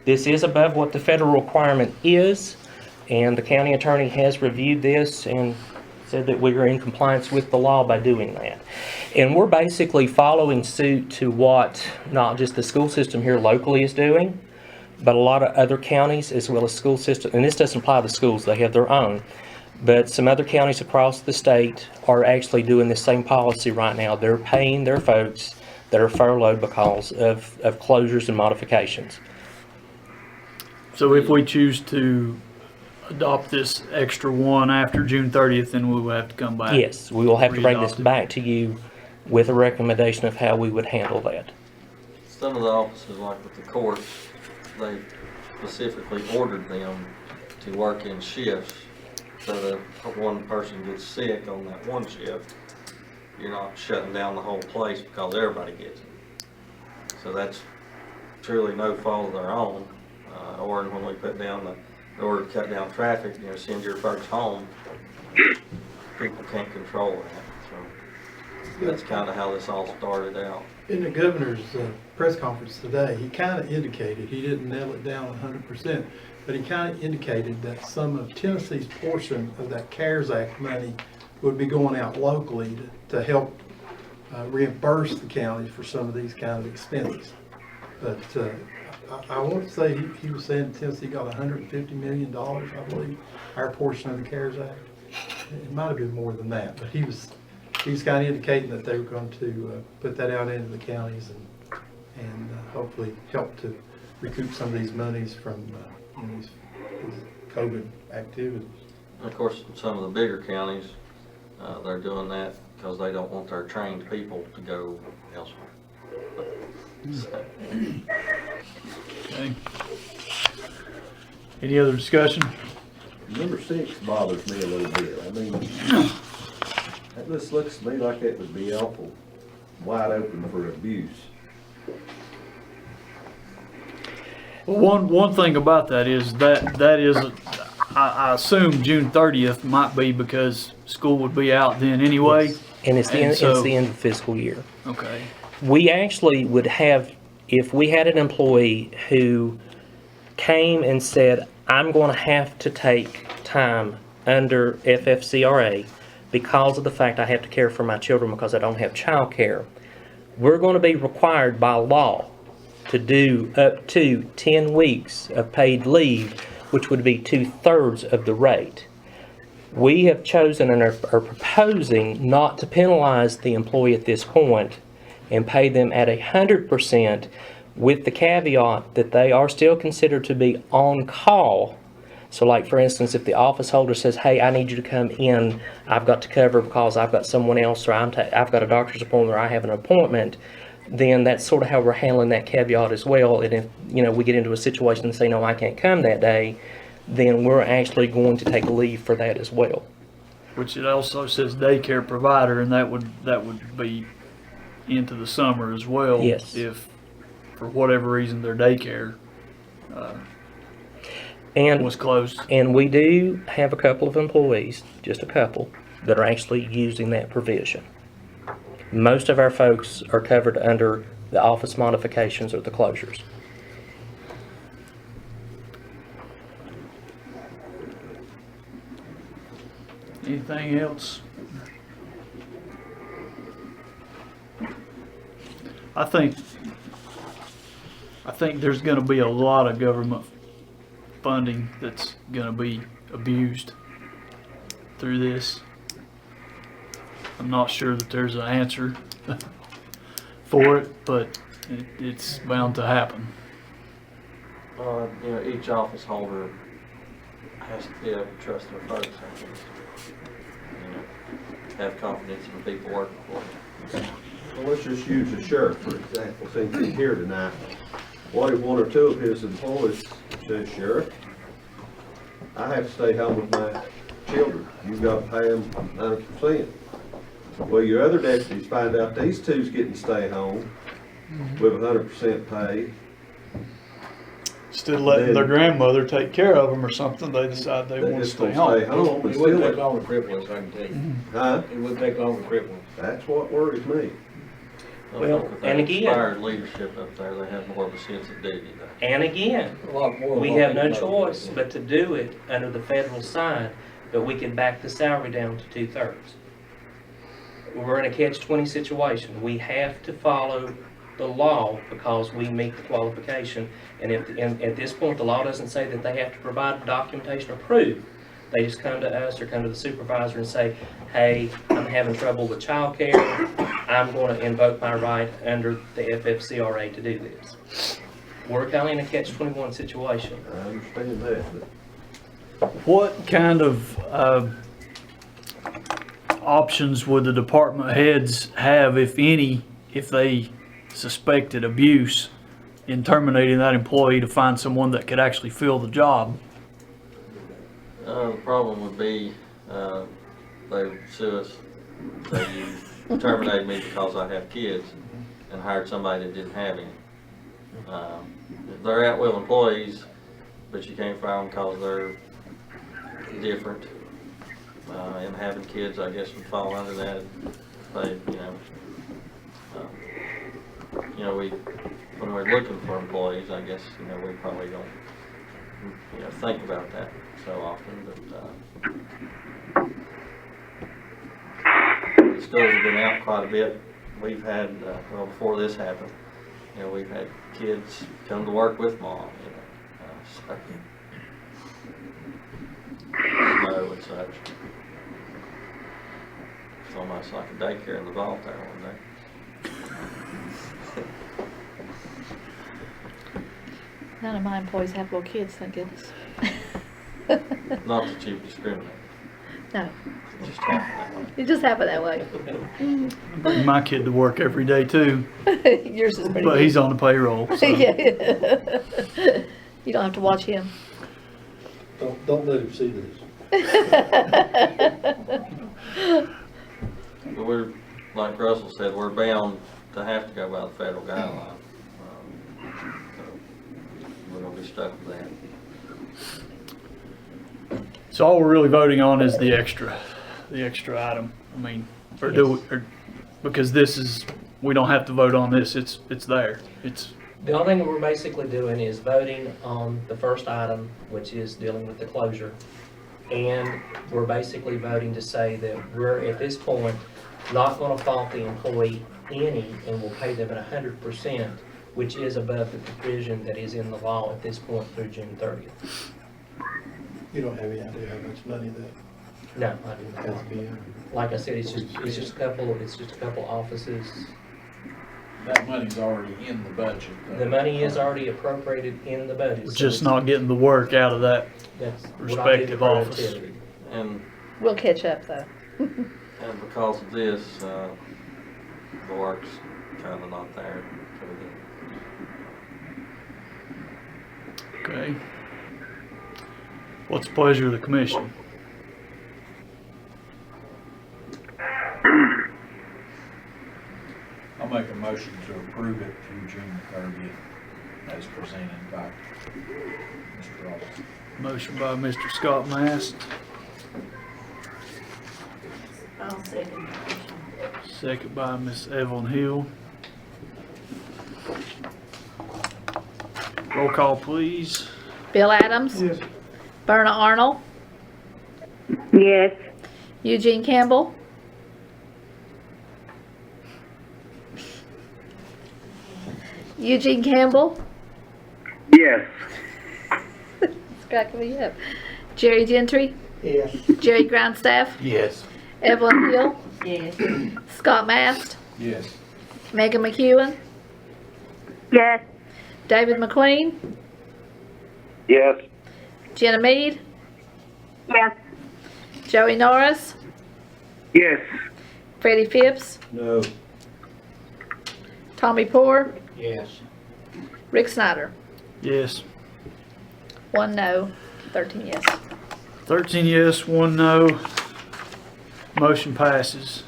This is above what the federal requirement is, and the county attorney has reviewed this and said that we are in compliance with the law by doing that. And we're basically following suit to what not just the school system here locally is doing, but a lot of other counties as well as school systems, and this doesn't apply to schools, they have their own, but some other counties across the state are actually doing the same policy right now. They're paying their folks that are furloughed because of closures and modifications. So if we choose to adopt this extra one after June 30th, then we will have to come back. Yes, we will have to bring this Re-adopt it. back to you with a recommendation of how we would handle that. Some of the offices, like with the courts, they specifically ordered them to work in shifts. So that if one person gets sick on that one shift, you're not shutting down the whole place because everybody gets it. So that's truly no fault of their own. Or when we put down the order to cut down traffic, send your folks home, people can't control that. So that's kind of how this all started out. In the governor's press conference today, he kind of indicated, he didn't nail it down 100%, but he kind of indicated that some of Tennessee's portion of that CARES Act money would be going out locally to help reimburse the counties for some of these kind of expenses. But I want to say he was saying Tennessee got $150 million, I believe, our portion of the CARES Act. It might have been more than that, but he was kind of indicating that they were going to put that out into the counties and hopefully help to recoup some of these monies from these COVID activities. And of course, some of the bigger counties, they're doing that because they don't want their trained people to go elsewhere. So. Okay. Any other discussion? Number 6 bothers me a little bit. I mean, that just looks to me like it would be awful wide open for abuse. One thing about that is that is, I assume June 30th might be because school would be out then anyway. And it's the end, so- it's the end of the fiscal year. Okay. We actually would have, if we had an employee who came and said, I'm going to have to take time under FFCRA because of the fact I have to care for my children because I don't have child care, we're going to be required by law to do up to 10 weeks of paid leave, which would be 2/3 of the rate. We have chosen and are proposing not to penalize the employee at this point and pay them at 100%, with the caveat that they are still considered to be on call. So like, for instance, if the office holder says, hey, I need you to come in, I've got to cover because I've got someone else, or I've got a doctor's appointment, or I have an appointment, then that's sort of how we're handling that caveat as well. And if, we get into a situation and say, no, I can't come that day, then we're actually going to take leave for that as well. Which it also says daycare provider, and that would be into the summer as well. Yes. If for whatever reason their daycare And was closed. And we do have a couple of employees, just a couple, that are actually using that provision. Most of our folks are covered under the office modifications or the closures. Anything else? I think there's going to be a lot of government funding that's going to be abused through this. I'm not sure that there's an answer for it, but it's bound to happen. Each office holder has to be able to trust their folks. Have confidence in the people working for them. Well, let's just use the sheriff, for example, since he's here tonight. What if one or two of his employees says, Sheriff, I have to stay home with my children. You've got to pay them 100%. Well, your other deputies find out these two's getting to stay home with 100% pay. Instead of letting their grandmother take care of them or something, they decide they want to just stay gonna home. and It wouldn't still- take long to cripple us, I can tell you. Huh? It wouldn't take long to cripple us. That's what worries me. Well, With that and again- inspired leadership up there, they have more of a sense of duty. And again, A lot more. we have no choice but to do it under the federal side, but we can back the salary down to 2/3. We're in a catch-20 situation. We have to follow the law because we meet the qualification. And at this point, the law doesn't say that they have to provide documentation or proof. They just come to us or come to the supervisor and say, hey, I'm having trouble with childcare. I'm going to invoke my right under the FFCRA to do this. we're kind of in a catch-21 situation. I understand that, but What kind of options would the department heads have, if any, if they suspected abuse in terminating that employee to find someone that could actually fill the job? The problem would be, they would sue us, say you terminated me because I have kids and hired somebody that didn't have any. If they're at-will employees, but you can't fire them because they're different, and having kids, I guess would fall under that. They, we, when we're looking for employees, I guess, we probably don't, think about that so often, but, the schools have been out quite a bit. We've had, before this happened, we've had kids come to work with mom, so, snow and such. It's almost like a daycare in the vault there one day. None of my employees have little kids, thank goodness. Not that you discriminate. No, It just happened that way. it just happened that way. I bring my kid to work every day too, Yours is pretty but good. he's on the payroll, so. Yeah. You don't have to watch him. Don't let him see this. But we're, like Russell said, we're bound to have to go by the federal guideline. So we're gonna be stuck with that. So all we're really voting on is the extra item. I mean, because this is, we don't have to vote on this, it's there. The only thing that we're basically doing is voting on the first item, which is dealing with the closure. And we're basically voting to say that we're, at this point, not gonna fault the employee any, and we'll pay them at 100%, which is above the provision that is in the law at this point through June 30th. You don't have any idea how much money that No, I do has not. to be in. Like I said, it's just a couple offices. That money's already in the budget. The money is already appropriated in the budget. We're so just it's- not getting the work out of that that's what I did respective for office. activity. And We'll catch up though. And because of this, the work's kind of not there for the Okay. What's the pleasure of the commission? I'll make a motion to approve it through June 30th as presented by Mr. Ross. Motion by Mr. Scott Mast, I'll second. second by Ms. Evelyn Hill. Roll call, please. Bill Adams. Yes. Berna Arnold. Yes. Eugene Campbell. Eugene Campbell. Yes. It's cracking me up. Jerry Gentry. Yes. Jerry Grindstaff. Yes. Evelyn Hill. Yes. Scott Mast. Yes. Megan McEwen. Yes. David McQueen. Yes. Jenna Mead. Yes. Joey Norris. Yes. Freddie Phipps. no, Tommy Poor. Yes. Rick Snyder. Yes. 1 no, 13 yes. 13 yes, 1 no. Motion passes.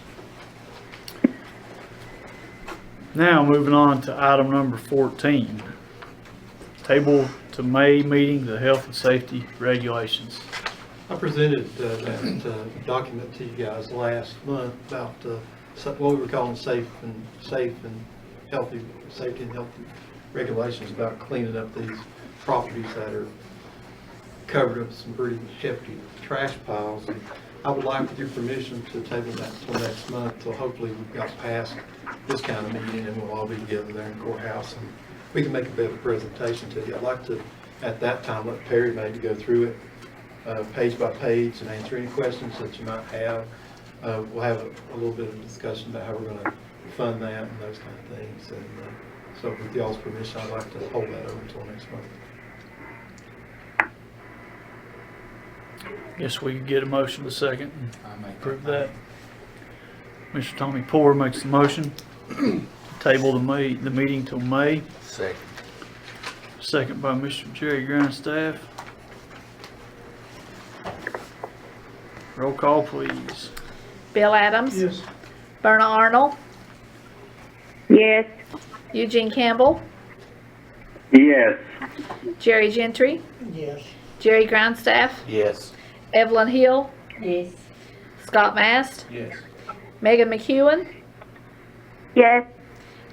Now moving on to item number 14. Table to May meeting, the health and safety regulations. I presented that document to you guys last month about what we were calling safe and healthy, safety and healthy regulations about cleaning up these properties that are covered up some pretty hefty trash piles. And I would like, with your permission, to table that until next month, till hopefully we've got past this kind of meeting and we'll all be together there in the courthouse and we can make a better presentation to you. I'd like to, at that time, let Perry maybe go through it page by page and answer any questions that you might have. We'll have a little bit of discussion about how we're going to fund that and those kind of things. And So with y'all's permission, I'd like to hold that over until next month. Guess we could get a motion to second and approve that. Mr. Tommy Poor makes the motion. Table the meeting till May. Second. Second by Mr. Jerry Grindstaff. Roll call, please. Bill Adams. Yes. Berna Arnold. Yes. Eugene Campbell. Yes. Jerry Gentry. Yes. Jerry Grindstaff. Yes. Evelyn Hill. Yes. Scott Mast. Yes. Megan McEwen. Yes.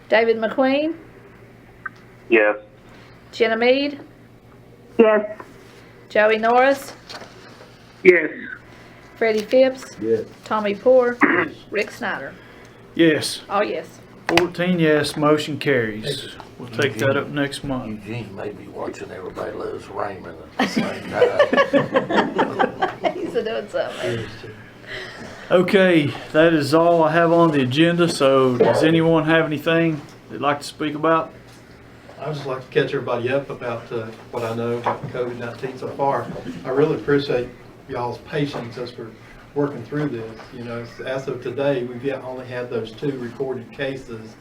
David McQueen. Yes. Jenna Mead. Yes. Joey Norris. Yes. Freddie Phipps. Yes. Tommy Poor. Rick Snyder. Yes. All yes. 14 yes, motion carries. We'll take that up next month. Eugene may be watching Everybody Loves Raymond at the same time. He's doing something. Okay, that is all I have on the agenda, so does anyone have anything they'd like to speak about? I'd just like to catch everybody up about what I know about COVID-19 so far. I really appreciate y'all's patience as we're working through this. You know, as of today, we've only had those 2 recorded cases,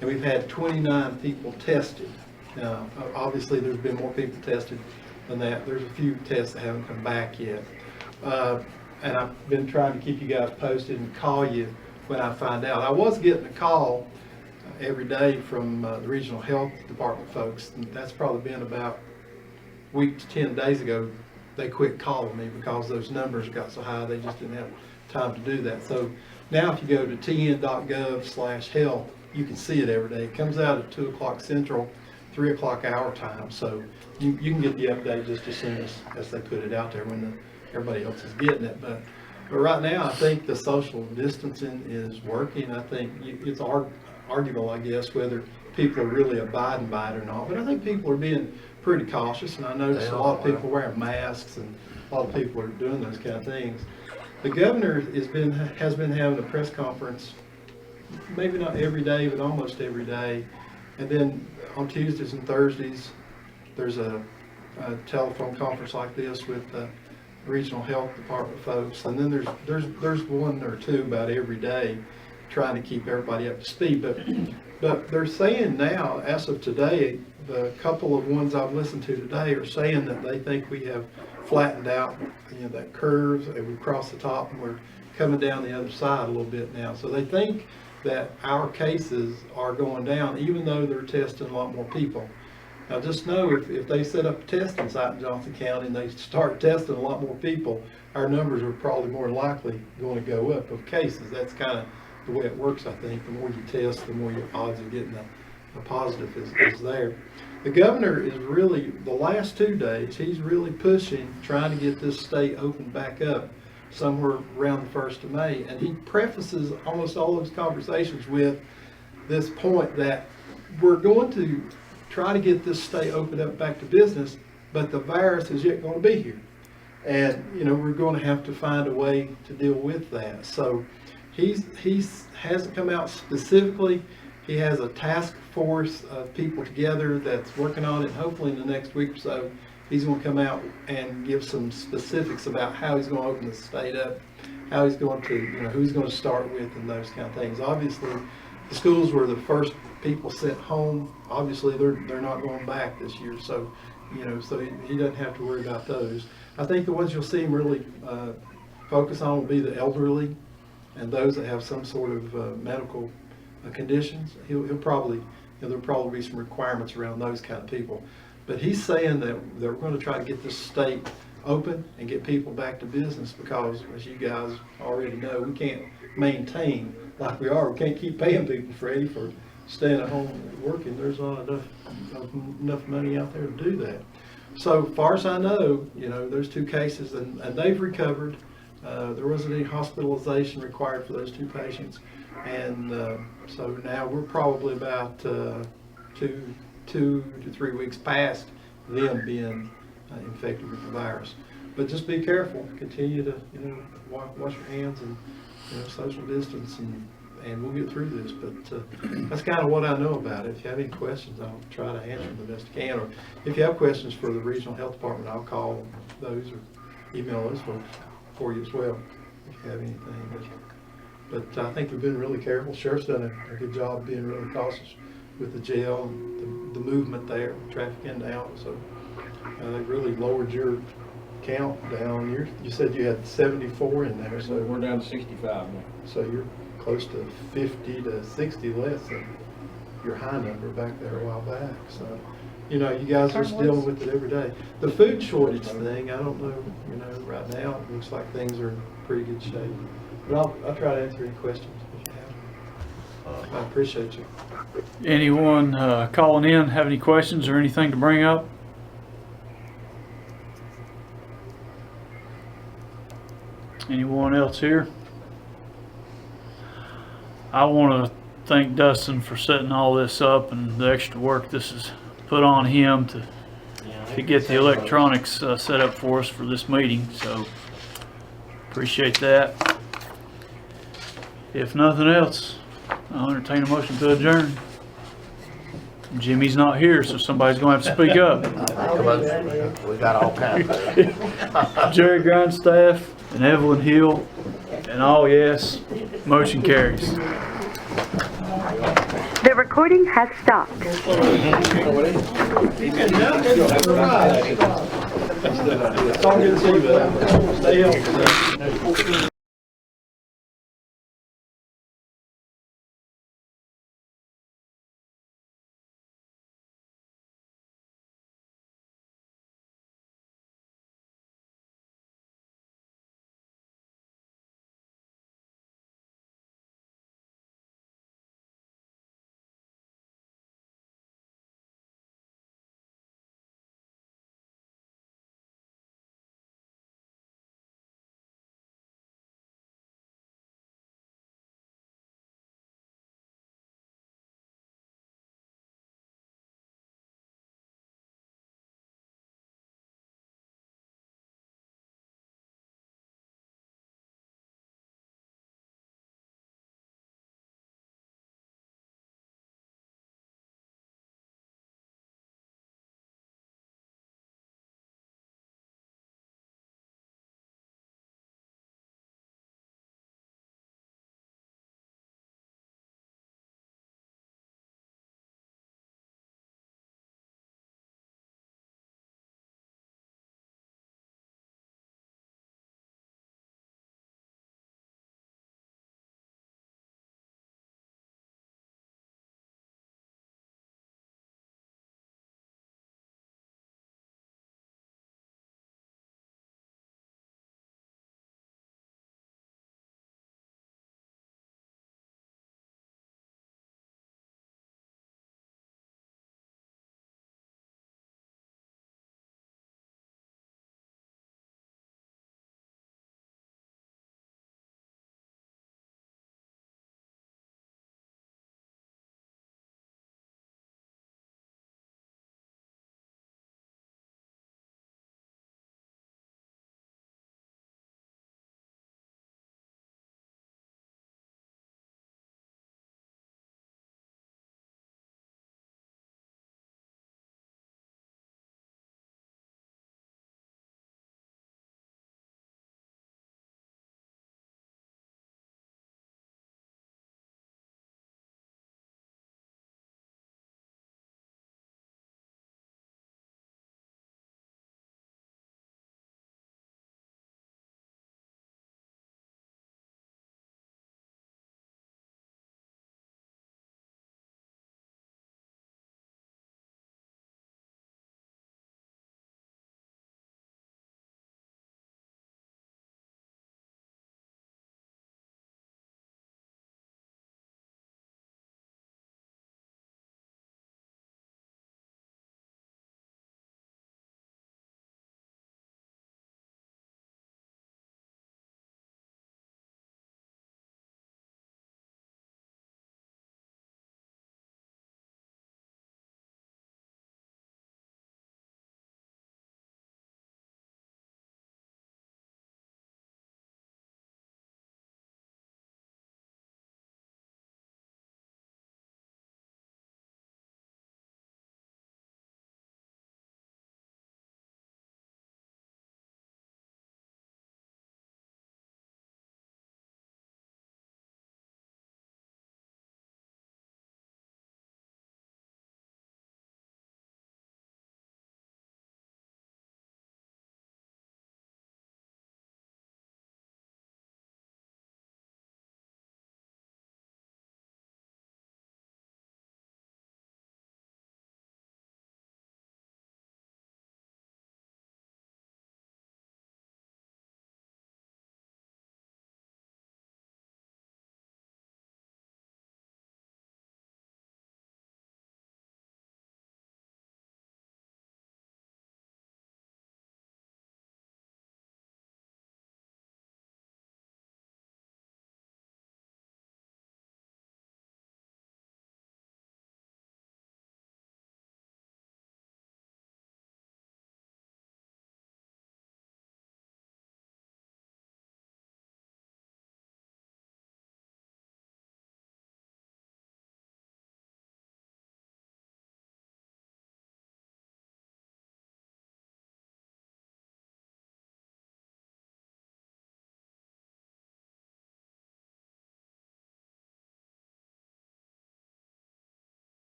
and we've had 29 people tested. Now, obviously, there's been more people tested than that. There's a few tests that haven't come back yet. And I've been trying to keep you guys posted and call you when I find out. I was getting a call every day from the regional health department folks, and that's probably been about a week to 10 days ago. They quit calling me because those numbers got so high they just didn't have time to do that. So now if you go to tn.gov/health, you can see it every day. It comes out at 2 o'clock Central, 3 o'clock our time. So you can get the update just as soon as they put it out there when everybody else is getting it. But right now, I think the social distancing is working. I think it's arguable, I guess, whether people are really abiding by it or not. But I think people are being pretty cautious, and I notice a lot of people wearing masks, and a lot of people are doing those kind of things. The governor has been having a press conference, maybe not every day, but almost every day. And then on Tuesdays and Thursdays, there's a telephone conference like this with regional health department folks, and then there's 1 or 2 about every day, trying to keep everybody up to speed. But they're saying now, as of today, the couple of ones I've listened to today are saying that they think we have flattened out, that curve, and we've crossed the top, and we're coming down the other side a little bit now. So they think that our cases are going down, even though they're testing a lot more people. Now just know, if they set up a testing site in Johnson County and they start testing a lot more people, our numbers are probably more likely going to go up of cases. That's kind of the way it works, I think. The more you test, the more your odds of getting a positive is there. The governor is really, the last 2 days, he's really pushing, trying to get this state opened back up somewhere around the 1st of May. And he prefaces almost all those conversations with this point that we're going to try to get this state opened up back to business, but the virus is yet going to be here. And, we're going to have to find a way to deal with that. So he hasn't come out specifically. He has a task force of people together that's working on it. Hopefully in the next week or so, he's going to come out and give some specifics about how he's going to open the state up, how he's going to, who he's going to start with, and those kind of things. Obviously, the schools were the first people sent home. Obviously, they're not going back this year, so so he doesn't have to worry about those. I think the ones you'll see him really focus on will be the elderly and those that have some sort of medical conditions. He'll probably, there'll probably be some requirements around those kind of people. But he's saying that they're going to try to get this state open and get people back to business because, as you guys already know, we can't maintain like we are. We can't keep paying people, Freddie, for staying at home working. There's not enough money out there to do that. So far as I know, there's 2 cases and they've recovered. There wasn't any hospitalization required for those 2 patients. And so now we're probably about 2 to 3 weeks past them being infected with the virus. But just be careful. Continue to wash your hands and social distance and and we'll get through this, but that's kind of what I know about it. If you have any questions, I'll try to answer them the best I can, or if you have questions for the regional health department, I'll call those or email those folks for you as well, if you have anything. But I think we've been really careful. Sheriff's done a good job being really cautious with the jail and the movement there, traffic in and out, so they really lowered your count down. You said you had 74 in there, so We're down to 65 now. so you're close to 50 to 60 less than your high number back there a while back. So, you know, you guys are just dealing with it every day. The food shortage thing, I don't know, you know, right now, it looks like things are in pretty good shape. But I'll try to answer any questions if you have. I appreciate you. Anyone calling in have any questions or anything to bring up? Anyone else here? I want to thank Dustin for setting all this up and the extra work this has put on him to get the electronics set up for us for this meeting, so appreciate that. If nothing else, I'll entertain a motion to adjourn. Jimmy's not here, so somebody's gonna have to speak up. We got all kinds of. Jerry Grindstaff and Evelyn Hill, and all yes, motion carries. The recording has stopped. It's all good to see you, but stay healthy.